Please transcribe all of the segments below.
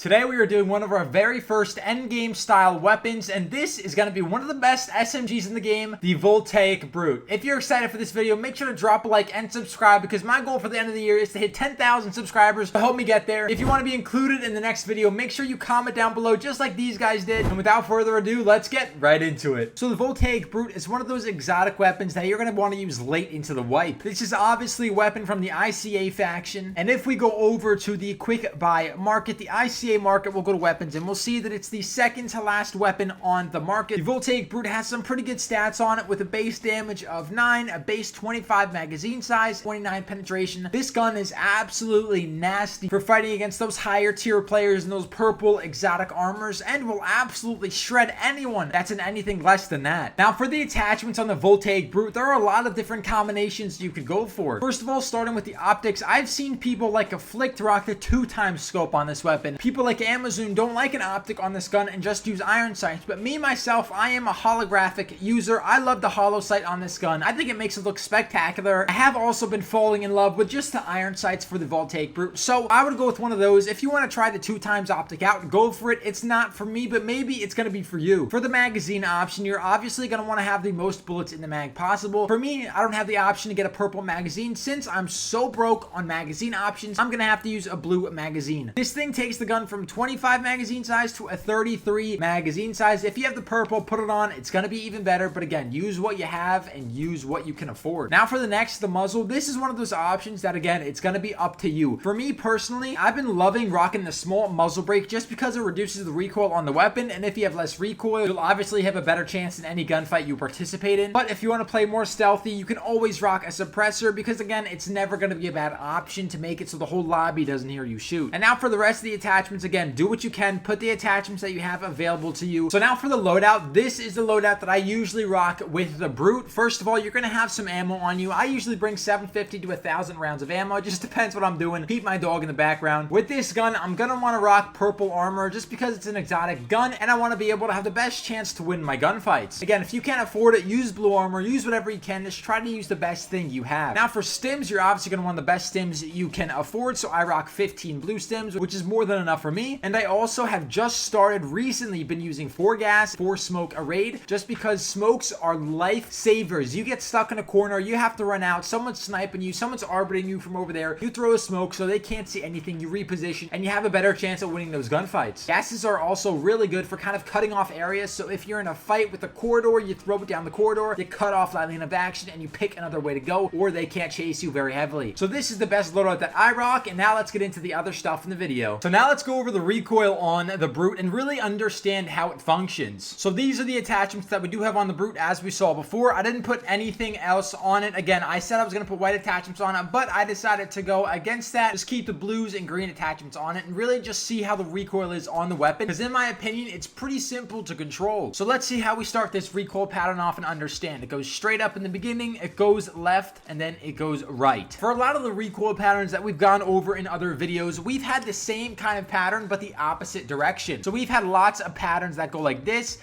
Today we are doing one of our very first endgame style weapons, and this is going to be one of the best SMGs in the game, the Voltaic Brute. If you're excited for this video, make sure to drop a like and subscribe, because my goal for the end of the year is to hit 10,000 subscribers to help me get there. If you want to be included in the next video, make sure you comment down below just like these guys did. And without further ado, let's get right into it. So the Voltaic Brute is one of those exotic weapons that you're going to want to use late into the wipe. This is obviously a weapon from the ICA faction, and if we go over to the quick buy market, the ICA market will go to weapons, and we'll see that it's the second to last weapon on the market. The Voltaic Brute has some pretty good stats on it, with a base damage of 9, a base 25 magazine size, 29 penetration. This gun is absolutely nasty for fighting against those higher tier players in those purple exotic armors, and will absolutely shred anyone that's in anything less than that. Now for the attachments on the Voltaic Brute, there are a lot of different combinations you could go for. First of all, starting with the optics, I've seen people like Afflict rock the 2x scope on this weapon. People like Amazon don't like an optic on this gun and just use iron sights, but me myself, I am a holographic user. I love the holo sight on this gun. I think it makes it look spectacular. I have also been falling in love with just the iron sights for the Voltaic Brute, so I would go with one of those. If you want to try the 2x optic out, go for it. It's not for me, but maybe it's going to be for you. For the magazine option, you're obviously going to want to have the most bullets in the mag possible. For me, I don't have the option to get a purple magazine. Since I'm so broke on magazine options, I'm going to have to use a blue magazine. This thing takes the gun from 25 magazine size to a 33 magazine size. If you have the purple, put it on. It's going to be even better, but again, use what you have and use what you can afford. Now for the next, the muzzle. This is one of those options that, again, it's going to be up to you. For me personally, I've been loving rocking the small muzzle brake just because it reduces the recoil on the weapon, and if you have less recoil, you'll obviously have a better chance in any gunfight you participate in. But if you want to play more stealthy, you can always rock a suppressor, because again, it's never going to be a bad option to make it so the whole lobby doesn't hear you shoot. And now for the rest of the attachments, again, do what you can, put the attachments that you have available to you. So now for the loadout, this is the loadout that I usually rock with the Brute. First of all, you're going to have some ammo on you. I usually bring 750 to 1,000 rounds of ammo. It just depends what I'm doing. Keep my dog in the background. With this gun, I'm going to want to rock purple armor just because it's an exotic gun, and I want to be able to have the best chance to win my gunfights. Again, if you can't afford it, use blue armor, use whatever you can. Just try to use the best thing you have. Now for stims, you're obviously going to want the best stims you can afford, so I rock 15 blue stims, which is more than enough for me. And I also have just started recently been using 4 gas, 4 smoke a raid, just because smokes are life savers. You get stuck in a corner, you have to run out, someone's sniping you, someone's orbiting you from over there, you throw a smoke so they can't see anything, you reposition, and you have a better chance at winning those gunfights. Gases are also really good for kind of cutting off areas, so if you're in a fight with a corridor, you throw it down the corridor, you cut off that lane of action, and you pick another way to go, or they can't chase you very heavily. So this is the best loadout that I rock, and now let's get into the other stuff in the video. So now let's go over the recoil on the Brute and really understand how it functions. So these are the attachments that we do have on the Brute, as we saw before. I didn't put anything else on it. Again, I said I was going to put white attachments on it, but I decided to go against that. Just keep the blues and green attachments on it and really just see how the recoil is on the weapon, because in my opinion, it's pretty simple to control. So let's see how we start this recoil pattern off and understand. It goes straight up in the beginning, it goes left, and then it goes right. For a lot of the recoil patterns that we've gone over in other videos, we've had the same kind of pattern, but the opposite direction. So we've had lots of patterns that go like this,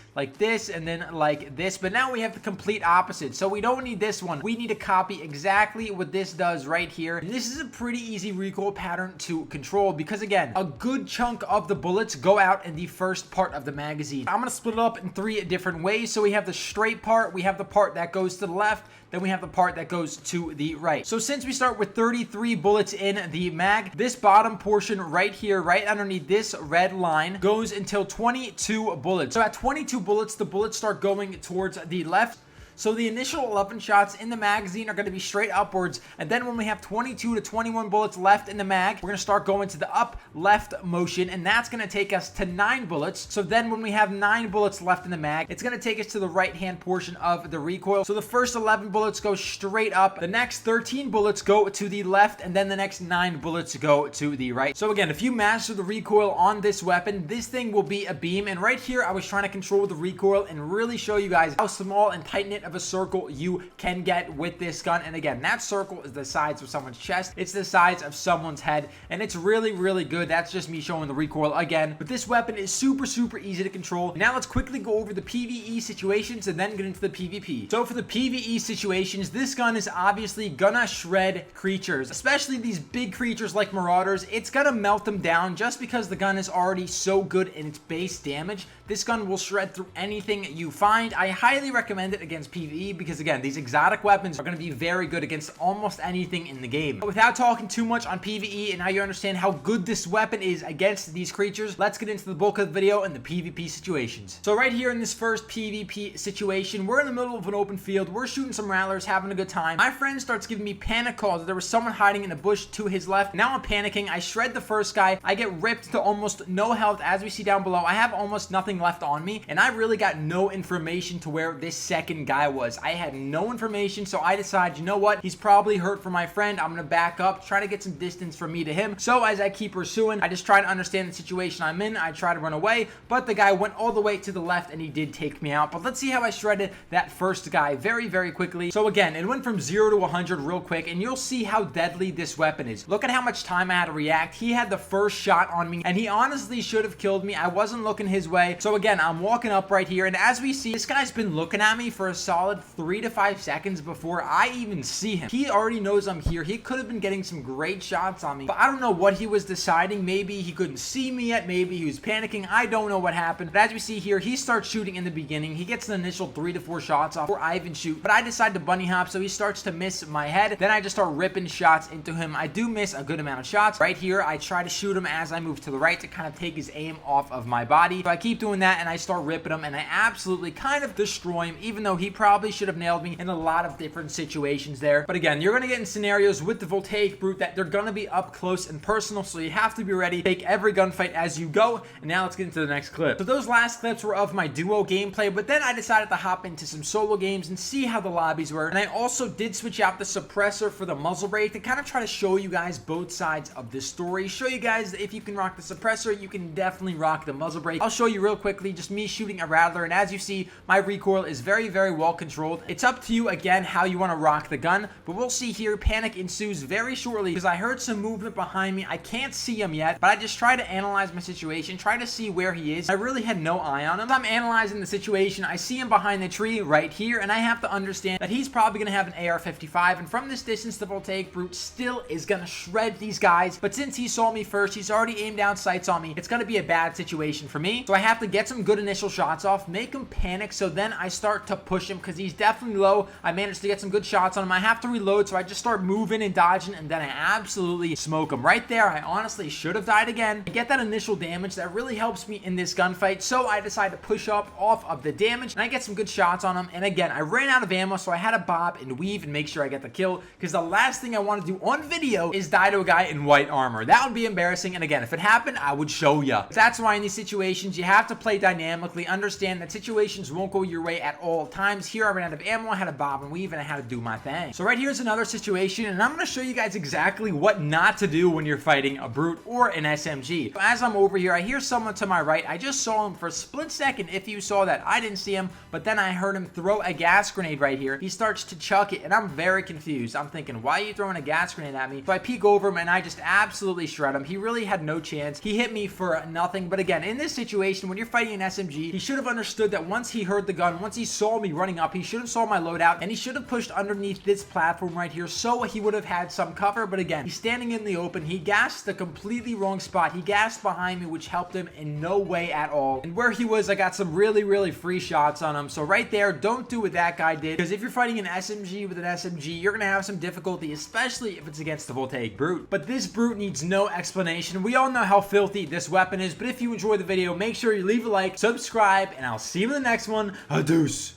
and then like this, but now we have the complete opposite. So we don't need this one. We need to copy exactly what this does right here. And this is a pretty easy recoil pattern to control, because again, a good chunk of the bullets go out in the first part of the magazine. I'm going to split it up in 3 different ways. So we have the straight part, we have the part that goes to the left, then we have the part that goes to the right. So since we start with 33 bullets in the mag, this bottom portion right here, right underneath this red line, goes until 22 bullets. So at 22 bullets, the bullets start going towards the left. So the initial 11 shots in the magazine are going to be straight upwards, and then when we have 22 to 21 bullets left in the mag, we're going to start going to the up left motion, and that's going to take us to 9 bullets. So then when we have 9 bullets left in the mag, it's going to take us to the right hand portion of the recoil. So the first 11 bullets go straight up, the next 13 bullets go to the left, and then the next 9 bullets go to the right. So again, if you master the recoil on this weapon, this thing will be a beam. And right here, I was trying to control the recoil and really show you guys how small and tight knit of a circle you can get with this gun. And again, that circle is the size of someone's chest. It's the size of someone's head, and it's really, really good. That's just me showing the recoil again. But this weapon is super, super easy to control. Now let's quickly go over the PvE situations and then get into the PvP. So for the PvE situations, this gun is obviously gonna shred creatures, especially these big creatures like marauders. It's gonna melt them down just because the gun is already so good in its base damage. This gun will shred through anything you find. I highly recommend it against PvE because again, these exotic weapons are gonna be very good against almost anything in the game. But without talking too much on PvE and now you understand how good this weapon is against these creatures, let's get into the bulk of the video and the PvP situations. So right here in this first PvP situation, we're in the middle of an open field. We're shooting some rattlers, having a good time. My friend starts giving me panic calls that there was someone hiding in a bush to his left. Now I'm panicking. I shred the first guy. I get ripped to almost no health. As we see down below, I have almost nothing left on me, and I really got no information to where this second guy was. I had no information, so I decided, you know what? He's probably hurt for my friend. I'm gonna back up, try to get some distance from me to him. So as I keep pursuing, I just try to understand the situation I'm in. I try to run away, but the guy went all the way to the left and he did take me out. But let's see how I shredded that first guy very, very quickly. So again, it went from 0 to 100 real quick, and you'll see how deadly this weapon is. Look at how much time I had to react. He had the first shot on me, and he honestly should have killed me. I wasn't looking his way. So again, I'm walking up right here, and as we see, this guy's been looking at me for a solid 3 to 5 seconds before I even see him. He already knows I'm here. He could have been getting some great shots on me, but I don't know what he was deciding. Maybe he couldn't see me yet. Maybe he was panicking. I don't know what happened. But as we see here, he starts shooting in the beginning. He gets an initial 3 to 4 shots off before I even shoot, but I decide to bunny hop, so he starts to miss my head. Then I just start ripping shots into him. I do miss a good amount of shots. Right here, I try to shoot him as I move to the right to kind of take his aim off of my body. So I keep doing that, and I start ripping him, and I absolutely kind of destroy him, even though he probably should have nailed me in a lot of different situations there. But again, you're going to get in scenarios with the Voltaic Brute that they're going to be up close and personal, so you have to be ready. Take every gunfight as you go. And now let's get into the next clip. So those last clips were of my duo gameplay, but then I decided to hop into some solo games and see how the lobbies were. And I also did switch out the suppressor for the muzzle brake to kind of try to show you guys both sides of this story. Show you guys that if you can rock the suppressor, you can definitely rock the muzzle brake. I'll show you real quickly, just me shooting a rattler, and as you see, my recoil is very, very well controlled. It's up to you again how you want to rock the gun, but we'll see here. Panic ensues very shortly because I heard some movement behind me. I can't see him yet, but I just try to analyze my situation, try to see where he is. I really had no eye on him. As I'm analyzing the situation, I see him behind the tree right here, and I have to understand that he's probably going to have an AR-55, and from this distance, the Voltaic Brute still is going to shred these guys. But since he saw me first, he's already aimed down sights on me. It's going to be a bad situation for me, so I have to get some good initial shots off, make him panic, so then I start to push him because he's definitely low. I managed to get some good shots on him. I have to reload, so I just start moving and dodging, and then I absolutely smoke him right there. I honestly should have died again. I get that initial damage that really helps me in this gunfight, so I decide to push up off of the damage, and I get some good shots on him. And again, I ran out of ammo, so I had to bob and weave and make sure I get the kill, because the last thing I want to do on video is die to a guy in white armor. That would be embarrassing, and again, if it happened, I would show ya. That's why in these situations, you have to play dynamically, understand that situations won't go your way at all times. Here, I ran out of ammo, I had to bob and weave, and I had to do my thing. So right here's another situation, and I'm going to show you guys exactly what not to do when you're fighting a brute or an SMG. So as I'm over here, I hear someone to my right. I just saw him for a split second. If you saw that, I didn't see him, but then I heard him throw a gas grenade right here. He starts to chuck it, and I'm very confused. I'm thinking, why are you throwing a gas grenade at me? So I peek over him, and I just absolutely shred him. He really had no chance. He hit me for nothing. But again, in this situation, when you're fighting an SMG, he should have understood that once he heard the gun, once he saw me running up, he should have saw my loadout, and he should have pushed underneath this platform right here, so he would have had some cover. But again, he's standing in the open. He gassed the completely wrong spot. He gassed behind me, which helped him in no way at all. And where he was, I got some really, really free shots on him. So right there, don't do what that guy did, because if you're fighting an SMG with an SMG, you're going to have some difficulty, especially if it's against the Voltaic Brute. But this brute needs no explanation. We all know how filthy this weapon is, but if you enjoyed the video, make sure you leave a like, subscribe, and I'll see you in the next one. Adios.